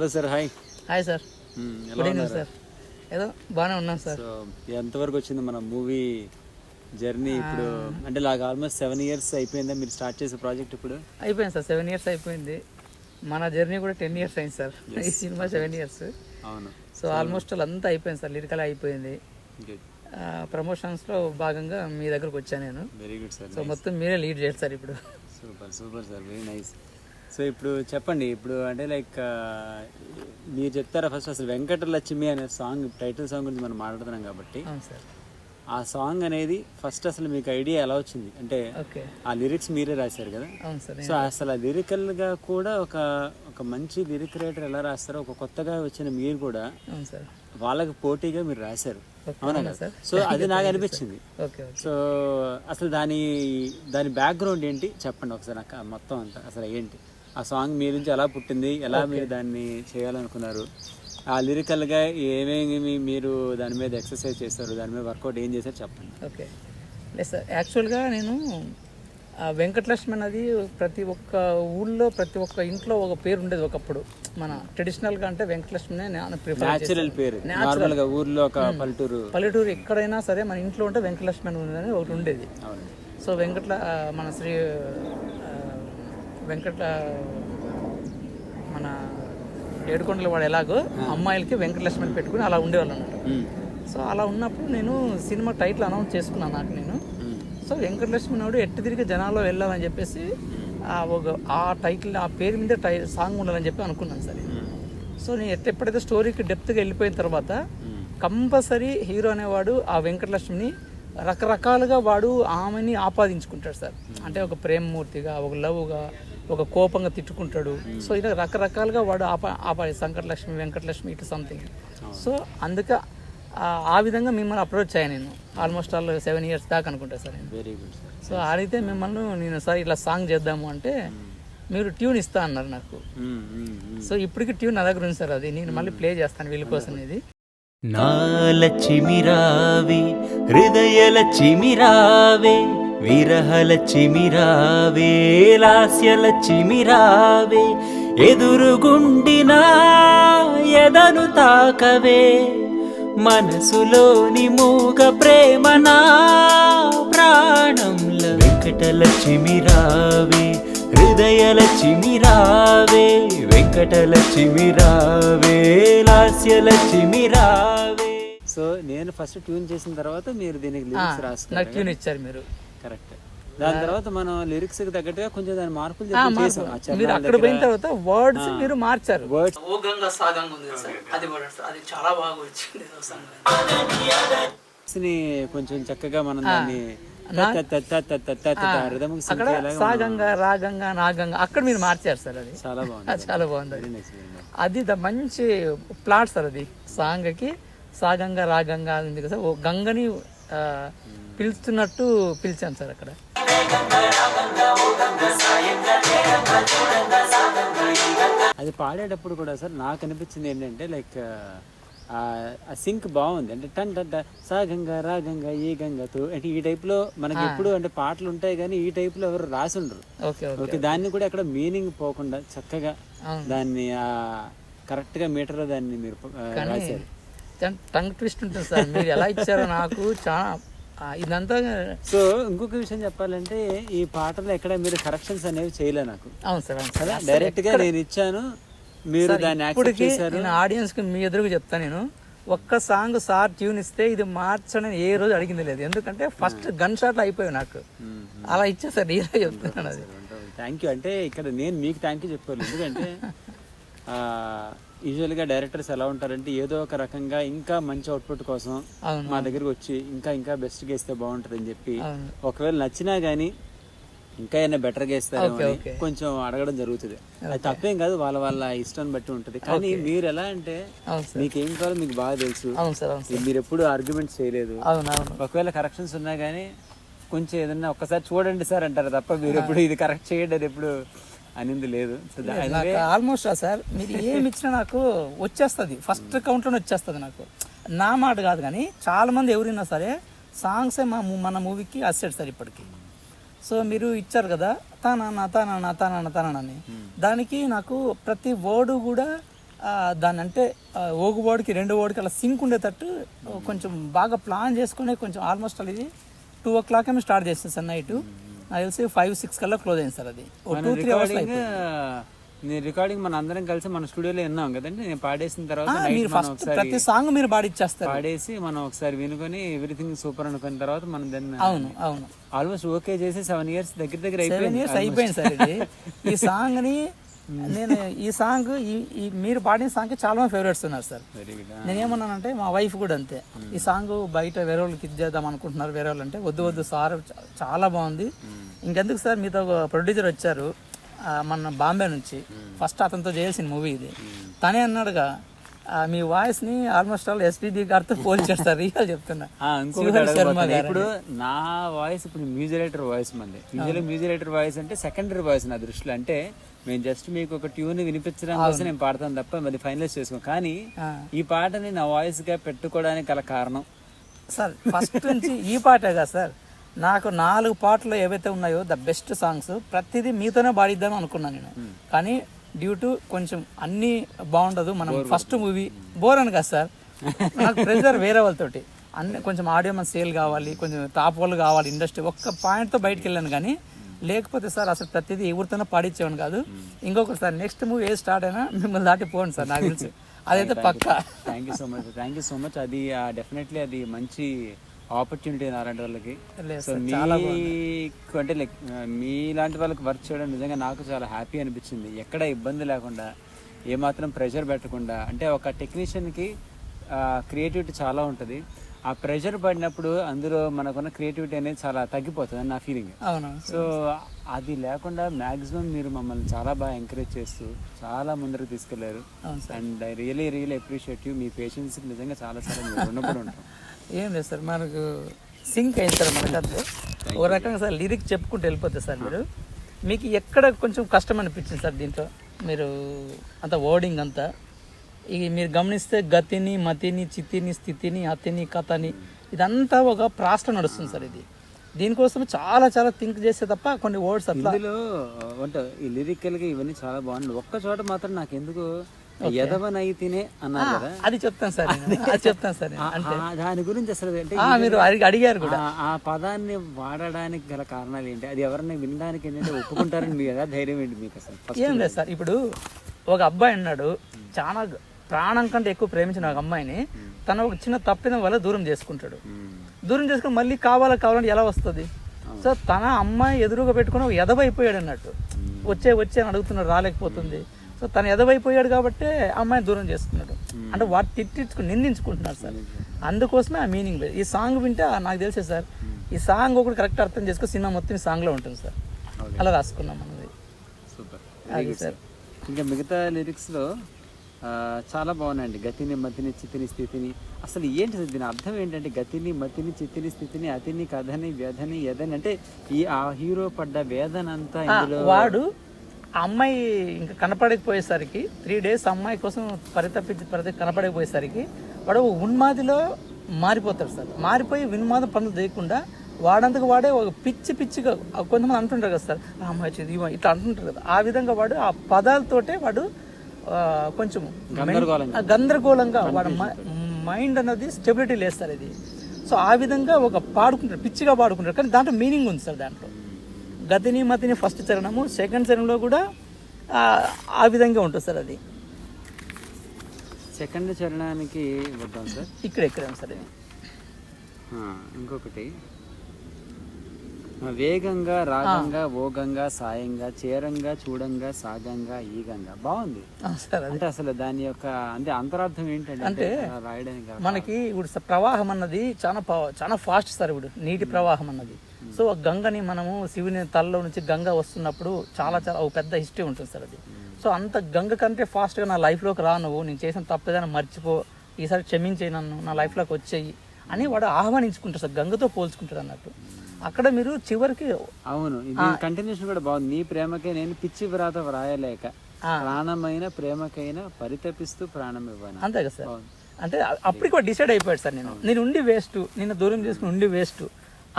Hello sir, hi. Hi sir, good evening sir. ఏదో బాగానే ఉన్నాం సార్. సో ఎంతవరకు వచ్చింది మన మూవీ జర్నీ ఇప్పుడు? అంటే నాకు ఆల్మోస్ట్ 7 years అయిపోయిందా మీరు స్టార్ట్ చేసే ప్రాజెక్ట్? ఇప్పుడు అయిపోయింది సార్, 7 years అయిపోయింది. మన జర్నీ కూడా 10 years అయింది సార్. ఈ సినిమా 7 years. అవును. సో ఆల్మోస్ట్ అంతా అయిపోయింది సార్, లిరికల్ అయిపోయింది. ప్రమోషన్స్లో భాగంగా మీ దగ్గరకు వచ్చాను నేను. Very good sir. సో మొత్తం మీరే లీడ్ చేయాలి సార్ ఇప్పుడు. Super sir, very nice. So ఇప్పుడు చెప్పండి, ఇప్పుడు అంటే లైక్ మీరు చెప్తారా ఫస్ట్ అసలు వెంకటలక్ష్మి అనే సాంగ్, టైటిల్ సాంగ్ గురించి మనం మాట్లాడుతున్నాం కాబట్టి అవును సార్. ఆ సాంగ్ అనేది ఫస్ట్ అసలు మీకు ఐడియా ఎలా వచ్చింది? అంటే ఆ లిరిక్స్ మీరే రాశారు కదా. అవును సార్. సో అసలు ఆ లిరికల్గా కూడా ఒక మంచి లిరిక్ రైటర్ ఎలా రాస్తారో, ఒక కొత్తగా వచ్చిన మీరు కూడా వాళ్ళకి పోటీగా మీరు రాశారు, అవునా కదా? సో అది నాకు అనిపించింది. సో అసలు దాని బ్యాక్గ్రౌండ్ ఏంటి చెప్పండి ఒకసారి నాకు మొత్తం అంతా. అసలు ఏంటి ఆ సాంగ్ మీ నుంచి ఎలా పుట్టింది, ఎలా మీరు దాన్ని చేయాలనుకున్నారు, ఆ లిరికల్గా ఏమేమి మీరు దాని మీద ఎక్సర్సైజ్ చేస్తారు, దాని మీద వర్కౌట్ ఏం చేశారు చెప్పండి. ఓకే, లేదు సార్. యాక్చువల్గా నేను వెంకటలక్ష్మి అనేది ప్రతి ఒక్క ఊళ్ళో ప్రతి ఒక్క ఇంట్లో ఒక పేరు ఉండేది ఒకప్పుడు. మన ట్రెడిషనల్గా అంటే వెంకటలక్ష్మినే న్యాచురల్ పేరు. నార్మల్గా ఊర్లో ఒక పల్లెటూరు ఎక్కడైనా సరే మన ఇంట్లో ఉంటే వెంకటలక్ష్మి అని ఒకటి ఉండేది. సో మన మన ఏడుకొండల వాడు ఎలాగో అమ్మాయిలకి వెంకటలక్ష్మి అని పెట్టుకుని అలా ఉండేవాళ్ళు అన్నమాట. సో అలా ఉన్నప్పుడు నేను సినిమా టైటిల్ అనౌన్స్ చేసుకున్నాను నాకు నేను. సో వెంకటలక్ష్మి నాడు ఎట్టి తిరిగి జనాల్లో వెళ్ళాలని చెప్పేసి ఆ టైటిల్, ఆ పేరు మీద సాంగ్ ఉండాలని చెప్పి అనుకున్నాను సరే. సో నేను ఎప్పుడైతే స్టోరీకి డెప్త్గా వెళ్ళిపోయిన తర్వాత కంపల్సరీ హీరో అనేవాడు ఆ వెంకటలక్ష్మిని రకరకాలుగా వాడు ఆమెని ఆపాదించుకుంటాడు సార్. అంటే ఒక ప్రేమమూర్తిగా, ఒక లవ్గా, ఒక కోపంగా తిట్టుకుంటాడు. సో ఇలా రకరకాలుగా వాడు సంకటలక్ష్మి, వెంకటలక్ష్మి ఇటు సంథింగ్. సో అందుకే ఆ విధంగా మిమ్మల్ని అప్రోచ్ అయ్యాను నేను. ఆల్మోస్ట్ 7 years దాకా అనుకుంటా సార్ నేను. Very good sir. సో అడిగితే మిమ్మల్ని నేను సార్ ఇట్లా సాంగ్ చేద్దాము అంటే మీరు ట్యూన్ ఇస్తా అన్నారు నాకు. సో ఇప్పటికి ట్యూన్ నా దగ్గర ఉంది సార్, అది నేను మళ్ళీ ప్లే చేస్తాను వీళ్ళ కోసం. ఇది నా లక్ష్మిరావే, హృదయలక్ష్మిరావే, విరహలక్ష్మిరావే, లాస్యలక్ష్మిరావే, ఎదురుగుండినా ఎదను తాకవే, మనసులోని మూగ ప్రేమనా ప్రాణంల. వెంకటలక్ష్మిరావే, హృదయలక్ష్మిరావే, వెంకటలక్ష్మిరావే, లాస్యలక్ష్మిరావే. సో నేను ఫస్ట్ ట్యూన్ చేసిన తర్వాత మీరు దీనికి లిరిక్స్ రాస్తారు, నాకు ట్యూన్ ఇచ్చారు మీరు. కరెక్ట్. దాని తర్వాత మనం లిరిక్స్ కి తగ్గట్టుగా కొంచెం దాని మార్పులు చేసాం. మీరు అక్కడ పోయిన తర్వాత వర్డ్స్ మీరు మార్చారు. వర్డ్స్ ఓ గంగా సాగంగా ఉంది సార్, అది వర్డ్స్ అది చాలా బాగా వచ్చింది. కొంచెం చక్కగా మనం దాన్ని అక్కడ సాగంగా, రాగంగా, నాగంగా అక్కడ మీరు మార్చారు సార్. అది చాలా బాగుంది, చాలా బాగుంది. అది మంచి ప్లాట్ సార్. అది సాంగ్కి సాగంగా, రాగంగా ఉంది కదా, ఓ గంగని పిలుస్తున్నట్టు పిలిచాను సార్ అక్కడ. అది పాడేటప్పుడు కూడా సార్ నాకు అనిపించింది ఏంటంటే లైక్ ఆ సింక్ బాగుంది. అంటే టన్ టన్ సాగంగా, రాగంగా, ఈ గంగతో అంటే ఈ టైప్ లో మనకి ఎప్పుడు అంటే పాటలు ఉంటాయి కానీ ఈ టైప్ లో ఎవరు రాసి ఉండరు. ఓకే, దాన్ని కూడా అక్కడ మీనింగ్ పోకుండా చక్కగా దాన్ని కరెక్ట్ గా మీటర్ లో దాన్ని మీరు రాశారు. టంగ్ ట్విస్ట్ ఉంటుంది సార్, మీరు ఎలా ఇచ్చారో నాకు చాలా ఇదంతా. సో ఇంకొక విషయం చెప్పాలంటే ఈ పాటలో ఎక్కడ మీరు కరెక్షన్స్ అనేవి చేయలే నాకు. అవును సార్, కదా, డైరెక్ట్ గా నేను ఇచ్చాను, మీరు దాన్ని యాక్సెప్ట్ చేశారు. నేను ఆడియన్స్ కి మీ ఎదురుగా చెప్తాను, నేను ఒక్క సాంగ్ సార్ ట్యూన్ ఇస్తే ఇది మార్చని ఏ రోజు అడిగింది లేదు. ఎందుకంటే ఫస్ట్ గన్ షాట్ అయిపోయాయి నాకు, అలా ఇచ్చా సార్. ఇలా చెప్తున్నాను. అది థ్యాంక్ యూ. అంటే ఇక్కడ నేను మీకు థ్యాంక్ యూ చెప్పుకోవాలి. ఎందుకంటే యూజువల్గా డైరెక్టర్స్ ఎలా ఉంటారంటే ఏదో ఒక రకంగా ఇంకా మంచి అవుట్పుట్ కోసం మా దగ్గరకు వచ్చి ఇంకా బెస్ట్ గా ఇస్తే బాగుంటుంది అని చెప్పి, ఒకవేళ నచ్చినా గానీ ఇంకా ఏమైనా బెటర్గా ఇస్తారు కొంచెం అడగడం జరుగుతుంది. అది తప్పేం కాదు, వాళ్ళ ఇష్టం బట్టి ఉంటుంది. కానీ మీరు ఎలా అంటే మీకు ఏం కావాలో మీకు బాగా తెలుసు. మీరు ఎప్పుడు ఆర్గ్యుమెంట్స్ చేయలేదు. ఒకవేళ కరెక్షన్స్ ఉన్నా కానీ కొంచెం ఏదన్నా ఒక్కసారి చూడండి సార్ అంటారు తప్ప మీరు ఎప్పుడు ఇది కరెక్ట్ చేయండి అని ఎప్పుడు అనింది లేదు. ఆల్మోస్ట్ సార్ మీరు ఏమి ఇచ్చినా నాకు వచ్చేస్తుంది, ఫస్ట్ కౌంట్లోనే వచ్చేస్తుంది నాకు. నా మాట కాదు కానీ చాలా మంది ఎవరైనా సరే సాంగ్సే మన మూవీకి అసెట్ సార్ ఇప్పటికి. సో మీరు ఇచ్చారు కదా తానా తానా తానా తానా అని, దానికి నాకు ప్రతి వర్డ్ కూడా దాన్ని అంటే ఓగుబోడికి 2 ఓడికి అలా సింక్ ఉండేటట్టు కొంచెం బాగా ప్లాన్ చేసుకుని కొంచెం ఆల్మోస్ట్ అది 2 o'clock ఏమో స్టార్ట్ చేస్తాను సార్ నైట్. నాకు తెలిసి 5-6 కల్లా క్లోజ్ అయింది సార్ అది. 2-3 hours రికార్డింగ్ మన అందరం కలిసి మన స్టూడియోలో విన్నాం కదండి. నేను పాడేసిన తర్వాత మీరు ఫస్ట్ ప్రతి సాంగ్ మీరు పాడిచ్చేస్తారు, పాడేసి మనం ఒకసారి వినుకొని ఎవ్రీథింగ్ సూపర్ అనుకున్న తర్వాత మనం దాన్ని అవును ఆల్మోస్ట్ ఓకే చేసి 7 years దగ్గర 7 years అయిపోయింది సార్ ఇది. ఈ సాంగ్ ని నేను ఈ సాంగ్ ఈ మీరు పాడిన సాంగ్ చాలా మంది ఫేవరెట్స్ ఉన్నారు సార్. నేనేమన్నానంటే మా వైఫ్ కూడా అంతే, ఈ సాంగ్ బయట వేరే వాళ్ళకి ఇచ్చేద్దాం అనుకుంటున్నారు, వేరే వాళ్ళు అంటే వద్దు సార్ చాలా బాగుంది. ఇంకెందుకు సార్ మీతో ఒక ప్రొడ్యూసర్ వచ్చారు మన బాంబే నుంచి, ఫస్ట్ అతనితో చేయాల్సిన మూవీ ఇది. తనే అన్నాడుగా మీ వాయిస్ ని ఆల్మోస్ట్ ఆల్ ఎస్పీబీ గారితో పోల్చేస్తారు. రియల్ చెప్తున్నా. ఇప్పుడు నా వాయిస్ ఇప్పుడు మ్యూజిక్ డైరెక్టర్ వాయిస్ మంది. మ్యూజిక్ డైరెక్టర్ వాయిస్ అంటే సెకండరీ వాయిస్ నా దృష్టిలో. అంటే మేము జస్ట్ మీకు ఒక ట్యూన్ వినిపించడం కోసం నేను పాడతాను తప్ప మరి ఫైనలైజ్ చేసుకోం. కానీ ఈ పాటని నా వాయిస్ గా పెట్టుకోవడానికి గల కారణం సార్ ఫస్ట్ నుంచి ఈ పాటేగా సార్. నాకు 4 పాటలు ఏవైతే ఉన్నాయో ద బెస్ట్ సాంగ్స్ ప్రతిదీ మీతోనే పాడిద్దాం అనుకున్నాను నేను. కానీ డ్యూ టు కొంచెం అన్నీ బాగుండదు, మనం ఫస్ట్ మూవీ బోర్ అని కదా సార్. నాకు ప్రెజర్ వేరే వాళ్ళతోటి అన్ని కొంచెం ఆడియో మన సేల్ కావాలి, కొంచెం టాప్ వాళ్ళు కావాలి ఇండస్ట్రీ, ఒక్క పాయింట్తో బయటకు వెళ్ళాను. కానీ లేకపోతే సార్ అసలు ప్రతిదీ ఎవరితోనే పాడించేవాను కాదు. ఇంకొకటి సార్ నెక్స్ట్ మూవీ ఏ స్టార్ట్ అయినా మిమ్మల్ని దాటిపోండి సార్, నాకు తెలుసు అదైతే పక్కా. Thank you so much. అది డెఫినెట్లీ అది మంచి ఆపర్చునిటీ అలాంటి వాళ్ళకి. సో మీకు అంటే లైక్ మీలాంటి వాళ్ళకి వర్క్ చేయడం నిజంగా నాకు చాలా హ్యాపీ అనిపించింది. ఎక్కడ ఇబ్బంది లేకుండా, ఏమాత్రం ప్రెషర్ పెట్టకుండా. అంటే ఒక టెక్నీషియన్కి క్రియేటివిటీ చాలా ఉంటుంది. ఆ ప్రెషర్ పడినప్పుడు అందులో మనకున్న క్రియేటివిటీ అనేది చాలా తగ్గిపోతుంది అని నా ఫీలింగ్. సో అది లేకుండా మ్యాక్సిమం మీరు మమ్మల్ని చాలా బాగా ఎంకరేజ్ చేస్తూ చాలా ముందరకు తీసుకెళ్లారు. And I really appreciate you. Me patience నిజంగా చాలా రుణపడి ఉంటాం. ఏం లేదు సార్, మనకు సింక్ అయింది సార్ మనకంటే. ఒక రకంగా సార్ లిరిక్ చెప్పుకుంటూ వెళ్ళిపోతుంది సార్. మీకు ఎక్కడ కొంచెం కష్టం అనిపించింది సార్ దీంట్లో? మీరు అంత వర్డింగ్ అంతా మీరు గమనిస్తే గతిని, మతిని, చితిని, స్థితిని, అతిని, కథని ఇదంతా ఒక ప్రాస్లో నడుస్తుంది సార్. ఇది దీనికోసం చాలా థింక్ చేస్తే తప్ప కొన్ని వర్డ్స్ అట్లా అంటే ఈ లిరికల్ గా ఇవన్నీ చాలా బాగుంది. ఒక్క చోట మాత్రం నాకు ఎందుకు ఎదవనైతేనే అన్నారు కదా, అది చెప్తాను సార్. అంటే దాని గురించి అసలు అంటే మీరు అడిగారు కూడా ఆ పదాన్ని వాడడానికి గల కారణాలు ఏంటి? అది ఎవరైనా వినడానికి ఏంటంటే ఒప్పుకుంటారని మీ కదా ధైర్యం ఏంటి మీకు అసలు? ఏం లేదు సార్, ఇప్పుడు ఒక అబ్బాయి అన్నాడు, చాలా ప్రాణం కంటే ఎక్కువ ప్రేమించిన ఒక అమ్మాయిని తన ఒక చిన్న తప్పిదం వల్ల దూరం చేసుకుంటాడు. దూరం చేసుకుని మళ్ళీ కావాలంటే ఎలా వస్తుంది? సో తన అమ్మాయి ఎదురుగా పెట్టుకుని ఒక ఎదవైపోయాడు అన్నట్టు. వచ్చే అని అడుగుతున్నాడు, రాలేకపోతుంది. సో తను ఎదవైపోయాడు కాబట్టి అమ్మాయిని దూరం చేసుకున్నాడు. అంటే వాటి తిట్టించుకుని నిందించుకుంటున్నారు సార్. అందుకోసమే ఆ మీనింగ్ లేదు. ఈ సాంగ్ వింటే నాకు తెలిసే సార్, ఈ సాంగ్ ఒకటి కరెక్ట్ అర్థం చేసుకుని సినిమా మొత్తం ఈ సాంగ్లో ఉంటుంది సార్. అలా రాసుకున్నాం మనది. సూపర్. అది సార్. ఇంకా మిగతా లిరిక్స్లో చాలా బాగున్నాయండి. గతిని, మతిని, చితిని, స్థితిని. అసలు ఏంటి దీని అర్థం ఏంటంటే గతిని, మతిని, చితిని, స్థితిని, అతిని, కథని, వ్యధని, యదని అంటే ఆ హీరో పడ్డ వేదన అంతా ఇందులో. వాడు ఆ అమ్మాయి ఇంకా కనపడకపోయేసరికి 3 days అమ్మాయి కోసం పరితపించి కనపడకపోయేసరికి వాడు ఉన్మాదిలో మారిపోతాడు సార్. మారిపోయి ఉన్మాదం పనులు చేయకుండా వాడంతకు వాడే ఒక పిచ్చిగా కొంతమంది అంటుంటారు కదా సార్, ఆ అమ్మాయి ఇట్లా అంటుంటారు కదా, ఆ విధంగా వాడు ఆ పదాలతోటే వాడు కొంచెం గందరగోళంగా వాడు మైండ్ అన్నది స్టెబిలిటీ లేదు సార్ ఇది. సో ఆ విధంగా ఒక పాడుకుంటాడు, పిచ్చిగా పాడుకుంటాడు. కానీ దాంట్లో మీనింగ్ ఉంది సార్. దాంట్లో గతిని, మతిని ఫస్ట్ చరణము, సెకండ్ చరణంలో కూడా ఆ విధంగా ఉంటుంది సార్. అది సెకండ్ చరణానికి వద్దాం సార్. ఇక్కడ సార్ ఇది. ఇంకొకటి వేగంగా, రాగంగా, ఓగంగా, సాయంగా, చేరంగా, చూడంగా, సాగంగా, ఈగంగా. బాగుంది అంటే అసలు దాని యొక్క అంటే అంతరార్థం ఏంటంటే రాయడానికి మనకి ఇప్పుడు ప్రవాహం అన్నది చాలా ఫాస్ట్ సార్. ఇప్పుడు నీటి ప్రవాహం అన్నది. సో గంగని మనము శివుని తలలో నుంచి గంగ వస్తున్నప్పుడు చాలా ఒక పెద్ద హిస్టరీ ఉంటుంది సార్ అది. సో అంత గంగ కంటే ఫాస్ట్గా నా లైఫ్లోకి రా, నువ్వు నేను చేసిన తప్పేదైనా మర్చిపో, ఈసారి క్షమించే నన్ను, నా లైఫ్లోకి వచ్చేయి అని వాడు ఆహ్వానించుకుంటాడు సార్. గంగతో పోల్చుకుంటాడు అన్నట్టు. అక్కడ మీరు చివరికి అవును ఇది కంటిన్యూషన్ కూడా బాగుంది. నీ ప్రేమకే నేను పిచ్చి వ్రాత వ్రాయలేక ప్రాణమైన ప్రేమకైనా పరితపిస్తూ ప్రాణం ఇవ్వను. అంతే కదా సార్. అంటే అప్పటికి కూడా డిసైడ్ అయిపోయాడు సార్, నేను ఉండి వేస్ట్, నిన్ను దూరం చేసుకుని ఉండి వేస్ట్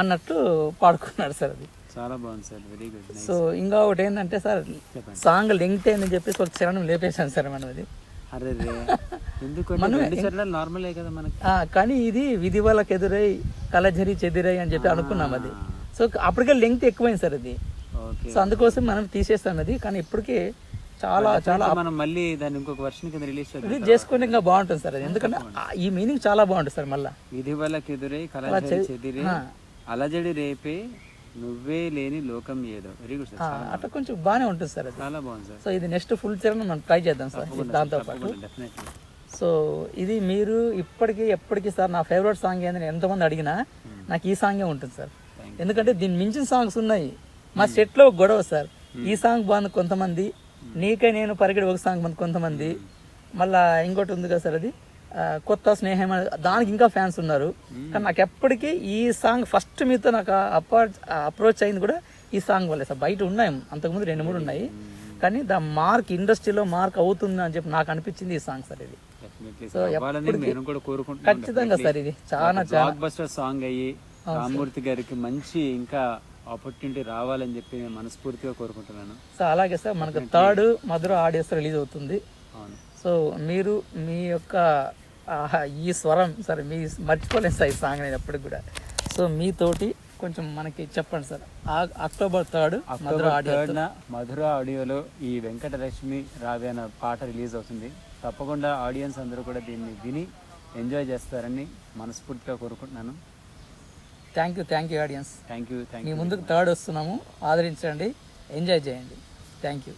అన్నట్టు పాడుకున్నాడు సార్. అది చాలా బాగుంది సార్, వెరీ గుడ్. సో ఇంకా ఒకటి ఏంటంటే సార్, సాంగ్ లెంగ్త్ అని చెప్పేసి ఒక చరణం లేపేశాను సార్ మనం. అది అరే ఎందుకు నార్మలే కదా మనకి. కానీ ఇది విధి వాళ్ళకి ఎదురై కలజరి చెదిరై అని చెప్పి అనుకున్నాం అది. సో అప్పటికే లెంగ్త్ ఎక్కువైంది సార్ అది. సో అందుకోసం మనం తీసేస్తాం అది. కానీ ఇప్పటికీ చాలా చాలా మనం మళ్ళీ దాన్ని ఇంకొక వర్షన్ కింద రిలీజ్ చేసుకుంటే ఇంకా బాగుంటుంది సార్ అది. ఎందుకంటే ఈ మీనింగ్ చాలా బాగుంటుంది సార్. మళ్ళీ విధి వాళ్ళకి ఎదురై కలజరి చెదిరే అలజడి రేపే నువ్వే లేని లోకం ఏదో. Very good sir. అట్లా కొంచెం బాగానే ఉంటుంది సార్ అది. చాలా బాగుంది సార్. సో ఇది నెక్స్ట్ ఫుల్ చరణం మనం ట్రై చేద్దాం సార్ దాంతో పాటు. సో ఇది మీరు ఇప్పటికీ ఎప్పటికీ సార్ నా ఫేవరెట్ సాంగ్ ఏందని ఎంతమంది అడిగినా నాకు ఈ సాంగే ఉంటుంది సార్. ఎందుకంటే దీన్ని మించిన సాంగ్స్ ఉన్నాయి. మా సెట్లో గొడవ సార్, ఈ సాంగ్ బాగుంది కొంతమంది, నీకై నేను పరిగెడి ఒక సాంగ్ బాగుంది కొంతమంది, మళ్ళీ ఇంకోటి ఉంది కదా సార్ అది కొత్త స్నేహం, దానికి ఇంకా ఫ్యాన్స్ ఉన్నారు. కానీ నాకు ఎప్పటికీ ఈ సాంగ్ ఫస్ట్ మీతో నాకు అప్రోచ్ అయింది కూడా ఈ సాంగ్ వల్లే సార్. బయట ఉన్నాయి అంతకుముందు 2-3 ఉన్నాయి, కానీ దా మార్క్ ఇండస్ట్రీలో మార్క్ అవుతుంది అని చెప్పి నాకు అనిపించింది ఈ సాంగ్ సార్ ఇది. సో ఖచ్చితంగా సార్ ఇది చాలా బస్టర్ సాంగ్ అయ్యి రామ్మూర్తి గారికి మంచి ఇంకా ఆపర్చునిటీ రావాలని చెప్పి నేను మనస్ఫూర్తిగా కోరుకుంటున్నాను. సో అలాగే సార్ మనకు 3rd మధుర ఆడియోస్ రిలీజ్ అవుతుంది. సో మీరు మీ యొక్క ఈ స్వరం సరే మీ మర్చిపోలేదు సార్ ఈ సాంగ్ నేను ఎప్పటికి కూడా. సో మీతోటి కొంచెం మనకి చెప్పండి సార్. అక్టోబర్ 3rd మధుర ఆడియోలో ఈ వెంకటలక్ష్మి రావి అనే పాట రిలీజ్ అవుతుంది. తప్పకుండా ఆడియన్స్ అందరూ కూడా దీన్ని విని ఎంజాయ్ చేస్తారని మనస్ఫూర్తిగా కోరుకుంటున్నాను. Thank you audience. Thank you. మీ ముందుకు 3rd వస్తున్నాము, ఆదరించండి, ఎంజాయ్ చేయండి. Thank you.